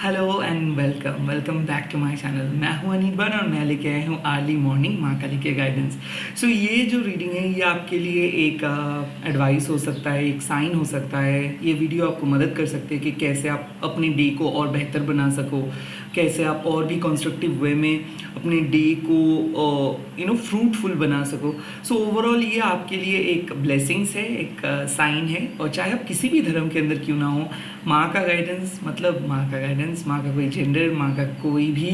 Hello and welcome welcome back to my channel. मैं हूं अनिर्बान और मैं लेके आया हूं अर्ली मॉर्निंग माँ काली के गाइडेंस। सो ये जो रीडिंग है ये आपके लिए एक एडवाइस हो सकता है, एक साइन हो सकता है। ये वीडियो आपको मदद कर सकते हैं कि कैसे आप अपने डे को और बेहतर बना सको, कैसे आप और भी कंस्ट्रक्टिव वे में अपने डे को फ्रूटफुल बना सको। सो ओवरऑल ये आपके लिए एक ब्लेसिंग्स है, एक साइन है। और चाहे आप किसी भी धर्म के अंदर क्यों ना हो, माँ का गाइडेंस मतलब माँ का गाइडेंस, माँ का कोई जेंडर, माँ का कोई भी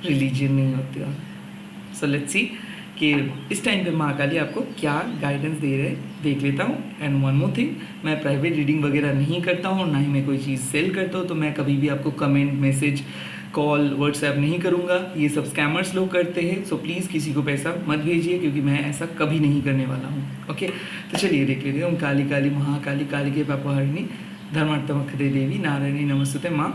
रिलीजन नहीं होता। सो लेट्स सी कि इस टाइम पे माँ काली आपको क्या गाइडेंस दे रहे हैं, देख लेता हूँ। एंड वन मोर थिंग, मैं प्राइवेट रीडिंग वगैरह नहीं करता हूँ, ना ही मैं कोई चीज़ सेल करता हूँ, तो मैं कभी भी आपको कमेंट, मैसेज, कॉल, व्हाट्सएप नहीं करूँगा। ये सब स्कैमर्स लोग करते हैं। सो प्लीज़ किसी को पैसा मत भेजिए, क्योंकि मैं ऐसा कभी नहीं करने वाला हूँ। ओके, तो चलिए देख लेते हैं। काली काली महाकाली, काली के पापहारिणी, धर्मार्थमखदे देवी, नारायणी नमस्ते माँ।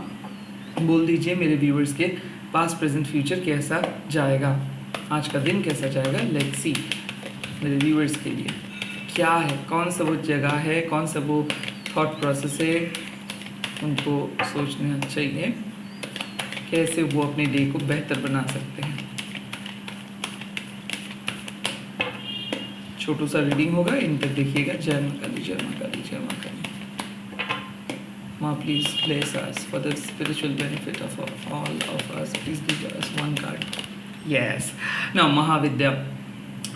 बोल दीजिए मेरे व्यूअर्स के पास्ट प्रेजेंट फ्यूचर कैसा जाएगा, आज का दिन कैसा जाएगा। लेट्स सी मेरे व्यूअर्स के लिए क्या है, कौन सा वो जगह है, कौन सा वो थॉट प्रोसेस है उनको सोचना चाहिए, कैसे वो अपने डे को बेहतर बना सकते हैं। छोटू सा रीडिंग होगा, इन तक देखिएगा। जय माँ काली, जय माँ काली, जय माँ काली। Ma, please bless us for the spiritual benefit of all of us. Please give us one card. Yes. Now, Mahavidya.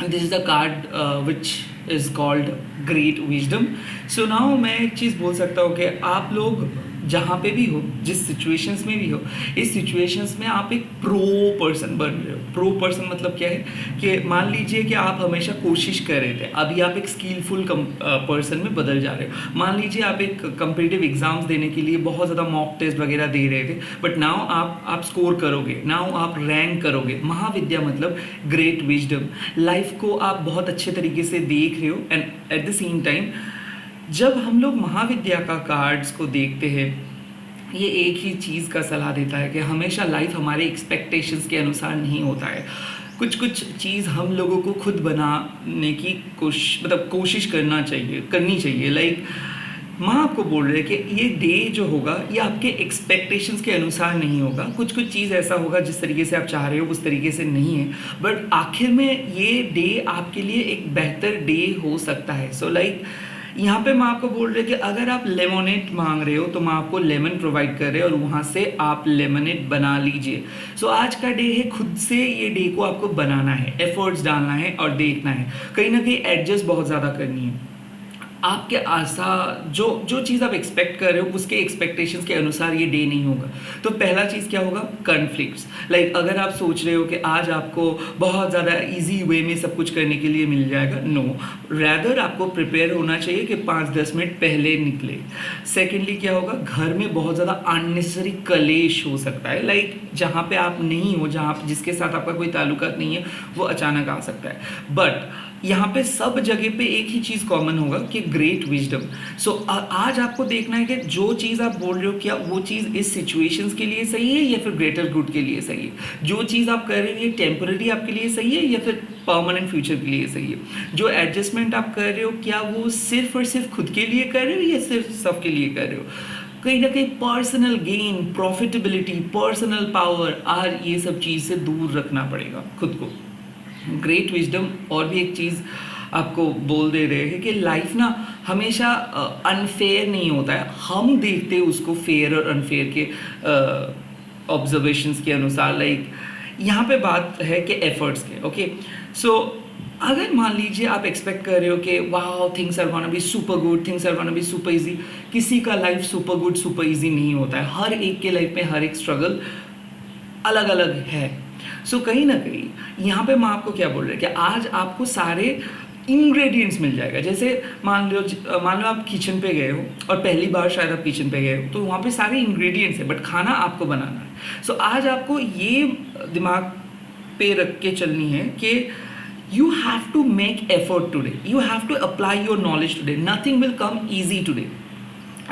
This is the card which is called Great Wisdom. So now मैं एक चीज़ बोल सकता हूँ कि आप लोग जहाँ पे भी हो, जिस सिचुएशंस में भी हो, इस सिचुएशंस में आप एक प्रो पर्सन बन रहे हो। प्रो पर्सन मतलब क्या है कि मान लीजिए कि आप हमेशा कोशिश कर रहे थे, अभी आप एक स्किलफुल पर्सन में बदल जा रहे हो। मान लीजिए आप एक कंपिटिटिव एग्जाम्स देने के लिए बहुत ज़्यादा मॉक टेस्ट वगैरह दे रहे थे, बट नाउ आप स्कोर करोगे, नाउ आप रैंक करोगे। महाविद्या मतलब ग्रेट विजडम। लाइफ को आप बहुत अच्छे तरीके से देख रहे हो। And eight the same time जब हम लोग महाविद्या का कार्ड्स को देखते हैं, ये एक ही चीज़ का सलाह देता है कि हमेशा लाइफ हमारे एक्सपेक्टेशंस के अनुसार नहीं होता है। कुछ चीज़ हम लोगों को खुद बनाने की कोशिश करनी चाहिए। लाइक माँ आपको बोल रहे हैं कि ये डे जो होगा ये आपके एक्सपेक्टेशंस के अनुसार नहीं होगा। कुछ चीज़ ऐसा होगा जिस तरीके से आप चाह रहे हो उस तरीके से नहीं है, बट आखिर में ये डे आपके लिए एक बेहतर डे हो सकता है। सो लाइक यहाँ पे माँ आपको बोल रहे हैं कि अगर आप लेमोनेट मांग रहे हो तो माँ आपको लेमन प्रोवाइड कर रहे हैं और वहाँ से आप लेमनेट बना लीजिए। सो आज का डे है, खुद से ये डे को आपको बनाना है, एफर्ट्स डालना है और देखना है, कहीं ना कहीं एडजस्ट बहुत ज़्यादा करनी है। आपके आशा जो चीज़ आप एक्सपेक्ट कर रहे हो उसके एक्सपेक्टेशंस के अनुसार ये डे नहीं होगा। तो पहला चीज़ क्या होगा, कॉन्फ्लिक्ट्स। लाइक अगर आप सोच रहे हो कि आज आपको बहुत ज़्यादा इजी वे में सब कुछ करने के लिए मिल जाएगा, नो, रैदर आपको प्रिपेयर होना चाहिए कि 5-10 मिनट पहले निकले। सेकेंडली क्या होगा, घर में बहुत ज़्यादा अननेसेसरी कलेश हो सकता है। लाइक जहाँ पे आप नहीं हो, जिसके साथ आपका कोई ताल्लुकात नहीं है, वो अचानक आ सकता है। बट यहाँ पे सब जगह पे एक ही चीज़ कॉमन होगा कि ग्रेट विजडम। सो आज आपको देखना है कि जो चीज़ आप बोल रहे हो क्या वो चीज़ इस सिचुएशंस के लिए सही है या फिर ग्रेटर गुड के लिए सही है। जो चीज़ आप कर रहे हो ये टेम्पररी आपके लिए सही है या फिर परमानेंट फ्यूचर के लिए सही है। जो एडजस्टमेंट आप कर रहे हो क्या वो सिर्फ और सिर्फ खुद के लिए कर रहे हो या सिर्फ सबके लिए कर रहे हो। कहीं ना कहीं personal gain, profitability, personal power, आज ये सब चीज़ से दूर रखना पड़ेगा खुद को। ग्रेट विजडम और भी एक चीज़ आपको बोल दे रहे हैं कि लाइफ ना हमेशा अनफेयर नहीं होता है। हम देखते हैं उसको फेयर और अनफेयर के ऑब्जर्वेशंस के अनुसार। लाइक यहाँ पे बात है कि एफर्ट्स के। ओके, सो अगर मान लीजिए आप एक्सपेक्ट कर रहे हो कि वाह things are gonna be super good, things are gonna be super easy, किसी का life super good super easy नहीं होता है। हर एक के लाइफ में हर एक स्ट्रगल अलग अलग है। सो कहीं ना कहीं यहाँ पे मैं आपको क्या बोल रहा है कि आज आपको सारे इंग्रेडिएंट्स मिल जाएगा। जैसे मान लो आप किचन पे गए हो और पहली बार शायद आप किचन पे गए हो, तो वहाँ पे सारे इंग्रेडिएंट्स है बट खाना आपको बनाना है। सो आज आपको ये दिमाग पे रख के चलनी है कि you have to make effort today, you have to apply your knowledge today, nothing will come easy today।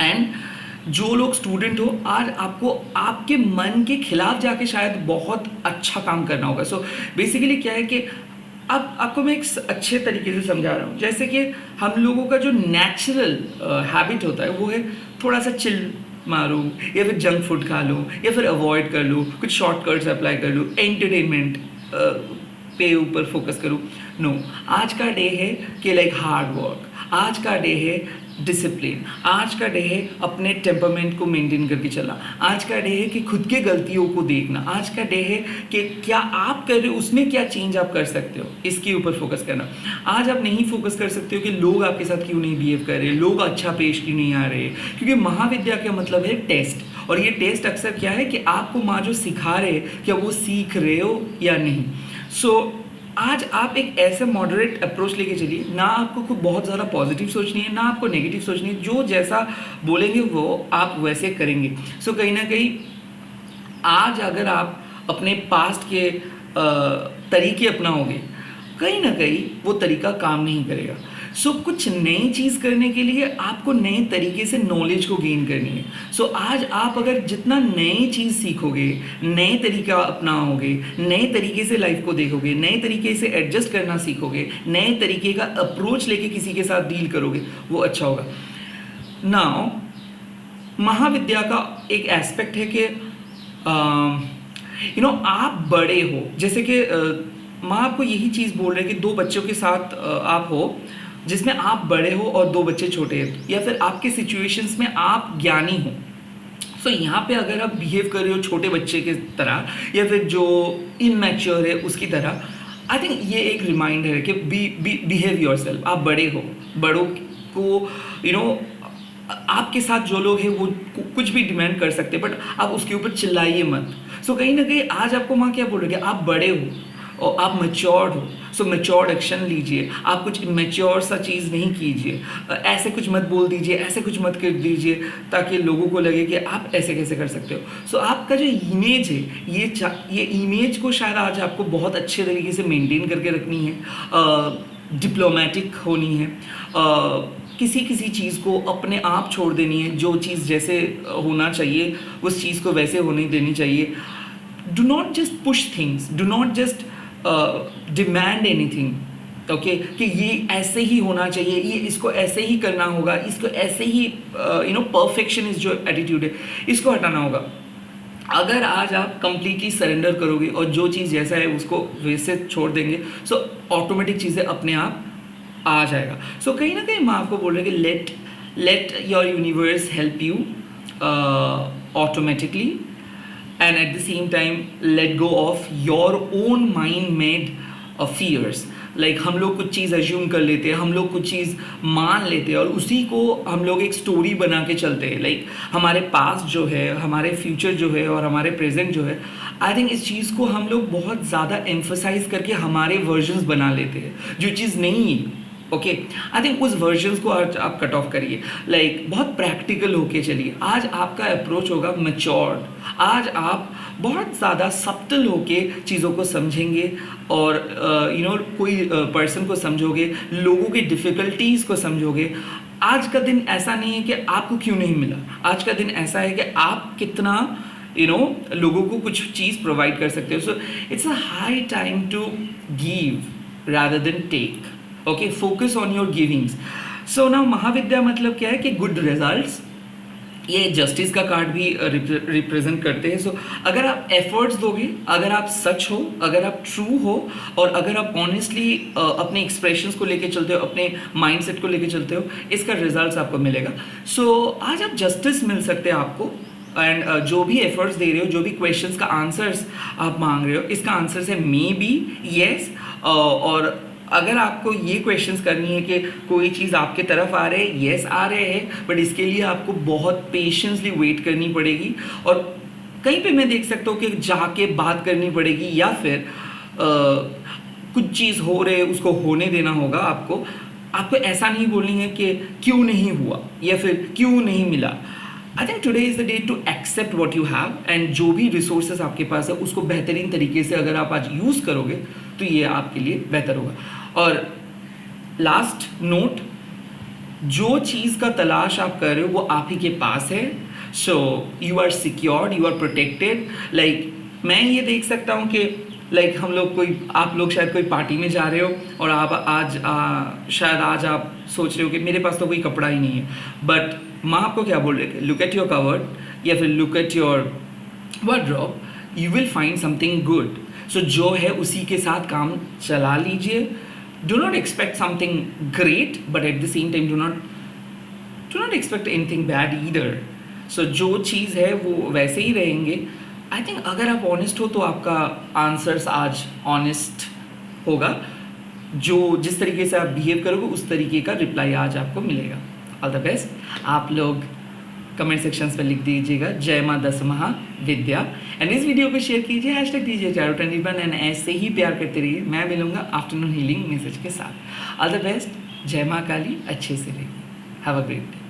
and जो लोग स्टूडेंट हो आज आपको आपके मन के खिलाफ जाके शायद बहुत अच्छा काम करना होगा। सो बेसिकली क्या है कि अब आपको मैं एक अच्छे तरीके से समझा रहा हूँ। जैसे कि हम लोगों का जो नेचुरल हैबिट होता है वो है थोड़ा सा चिल मारूँ, या फिर जंक फूड खा लूँ, या फिर अवॉइड कर लूँ, कुछ शॉर्टकट्स अप्लाई कर लूँ, एंटरटेनमेंट पे ऊपर फोकस करूँ। नो, आज का डे है कि लाइक हार्ड वर्क, आज का डे है डिसिप्लिन, आज का डे है अपने टेम्परमेंट को मेंटेन करके चलना, आज का डे है कि खुद के गलतियों को देखना, आज का डे है कि क्या आप कर रहे हो उसमें क्या चेंज आप कर सकते हो, इसके ऊपर फोकस करना। आज आप नहीं फोकस कर सकते हो कि लोग आपके साथ क्यों नहीं बिहेव कर रहे, लोग अच्छा पेश क्यों नहीं आ रहे, क्योंकि महाविद्या का मतलब है टेस्ट, और ये टेस्ट अक्सर क्या है कि आपको माँ जो सिखा रहे क्या वो सीख रहे हो या नहीं। सो आज आप एक ऐसे मॉडरेट अप्रोच लेके चलिए, ना आपको खूब बहुत ज़्यादा पॉजिटिव सोचनी है, ना आपको नेगेटिव सोचनी है, जो जैसा बोलेंगे वो आप वैसे करेंगे। सो कहीं ना कहीं आज अगर आप अपने पास्ट के तरीके अपनाओगे, कहीं ना कहीं वो तरीका काम नहीं करेगा। सो कुछ नई चीज़ करने के लिए आपको नए तरीके से नॉलेज को गेन करनी है। सो आज आप अगर जितना नई चीज़ सीखोगे, नए तरीका अपनाओगे, नए तरीके से लाइफ को देखोगे, नए तरीके से एडजस्ट करना सीखोगे, नए तरीके का अप्रोच लेके किसी के साथ डील करोगे, वो अच्छा होगा। नाउ महाविद्या का एक एस्पेक्ट है कि आप बड़े हो, जैसे कि माँ आपको यही चीज़ बोल रहे हैं कि दो बच्चों के साथ आप हो जिसमें आप बड़े हो और दो बच्चे छोटे हैं, या फिर आपके सिचुएशंस में आप ज्ञानी हो। सो यहाँ पे अगर आप बिहेव कर रहे हो छोटे बच्चे की तरह या फिर जो इनमैच्योर है उसकी तरह, आई थिंक ये एक रिमाइंडर है कि बिहेव योरसेल्फ। आप बड़े हो, बड़ों को आपके साथ जो लोग हैं वो कुछ भी डिमांड कर सकते हैं, बट आप उसके ऊपर चिल्लाइए मत। सो कहीं ना कहीं आज आपको माँ क्या बोल रही है, आप बड़े हो और आप मैच्योर्ड हो, सो मैच्योर्ड एक्शन लीजिए। आप कुछ मैच्योर सा चीज़ नहीं कीजिए, ऐसे कुछ मत बोल दीजिए, ऐसे कुछ मत कर दीजिए ताकि लोगों को लगे कि आप ऐसे कैसे कर सकते हो। सो आपका जो इमेज है ये इमेज को शायद आज आपको बहुत अच्छे तरीके से मेंटेन करके रखनी है, डिप्लोमेटिक होनी है, किसी चीज़ को अपने आप छोड़ देनी है, जो चीज़ जैसे होना चाहिए उस चीज़ को वैसे होने देनी चाहिए। Do not just push things, do not just demand anything, okay, कि ये ऐसे ही होना चाहिए, ये इसको ऐसे ही करना होगा, इसको ऐसे ही परफेक्शनिस्ट जो एटीट्यूड है इसको हटाना होगा। अगर आज आप कंप्लीटली सरेंडर करोगे और जो चीज़ जैसा है उसको वैसे छोड़ देंगे, सो ऑटोमेटिक चीज़ें अपने आप आ जाएगा। सो कहीं ना कहीं मैं आपको बोल रहा हूँ कि let your universe help you automatically, and at the same time let go of your own mind made fears। Like हम लोग कुछ चीज़ अज्यूम कर लेते हैं, हम लोग कुछ चीज़ मान लेते हैं और उसी को हम लोग एक स्टोरी बना के चलते हैं। लाइक हमारे पास्ट जो है, हमारे फ्यूचर जो है और हमारे प्रेजेंट जो है, आई थिंक इस चीज़ को हम लोग बहुत ज़्यादा एम्फोसाइज करके हमारे वर्जन्स बना लेते हैं जो चीज़ नहीं है। ओके, आई थिंक उस वर्जन्स को आज आप कट ऑफ करिए, लाइक बहुत प्रैक्टिकल होके चलिए। आज आपका अप्रोच होगा मैच्योर्ड, आज आप बहुत ज़्यादा सब्टल होके चीज़ों को समझेंगे और कोई पर्सन को समझोगे, लोगों की डिफ़िकल्टीज़ को समझोगे। आज का दिन ऐसा नहीं है कि आपको क्यों नहीं मिला, आज का दिन ऐसा है कि आप कितना लोगों को कुछ चीज़ प्रोवाइड कर सकते हो। So it's a high time to give rather than take. Okay, focus on your givings. So now महाविद्या मतलब क्या है कि गुड रिजल्ट्स, ये जस्टिस का कार्ड भी रिप्रेजेंट करते हैं। सो अगर आप एफर्ट्स दोगे, अगर आप सच हो, अगर आप ट्रू हो और अगर आप ऑनेस्टली अपने एक्सप्रेशंस को लेके चलते हो, अपने माइंडसेट को लेके चलते हो, इसका रिजल्ट्स आपको मिलेगा। सो आज आप जस्टिस मिल सकते हैं आपको, एंड जो भी एफर्ट्स दे रहे हो, जो भी क्वेश्चंस का आंसर्स आप मांग रहे हो, इसका आंसर है मे बी येस। और अगर आपको ये क्वेश्चंस करनी है कि कोई चीज़ आपके तरफ आ रहे हैं, येस आ रहे हैं, बट इसके लिए आपको बहुत पेशेंसली वेट करनी पड़ेगी और कहीं पे मैं देख सकता हूँ कि जाके बात करनी पड़ेगी, या फिर कुछ चीज़ हो रहे उसको होने देना होगा। आपको ऐसा नहीं बोलनी है कि क्यों नहीं हुआ या फिर क्यों नहीं मिला। I think today is the day to accept what you have, and जो भी रिसोर्सेज आपके पास है उसको बेहतरीन तरीके से अगर आप आज यूज़ करोगे तो ये आपके लिए बेहतर होगा। और लास्ट नोट, जो चीज़ का तलाश आप कर रहे हो वो आप ही के पास है। So you are secured, you are protected. Like मैं ये देख सकता हूँ कि लाइक आप लोग शायद कोई पार्टी में जा रहे हो और आप आज शायद आज आप सोच रहे हो कि मेरे पास तो कोई कपड़ा ही नहीं है, बट माँ आपको क्या बोल रहे थे, लुक एट योर कवर्ड या फिर look at your wardrobe, you will find something good. So जो है उसी के साथ काम चला लीजिए. Do not expect something great, but at the same time do not expect anything bad either. So जो चीज़ है वो वैसे ही रहेंगे. आई थिंक अगर आप ऑनेस्ट हो तो आपका आंसर्स आज ऑनेस्ट होगा. जो जिस तरीके से आप बिहेव करोगे उस तरीके का रिप्लाई आज आपको मिलेगा. All the best. आप लोग कमेंट सेक्शंस पे लिख दीजिएगा जय माँ दस महाविद्या, एंड इस वीडियो को शेयर कीजिए, हैशटैग दीजिए चारू21, एंड ऐसे ही प्यार करते रहिए. मैं मिलूंगा आफ्टरनून हीलिंग मैसेज के साथ. All the best. जय माँ काली. अच्छे से रहिए. Have a great day.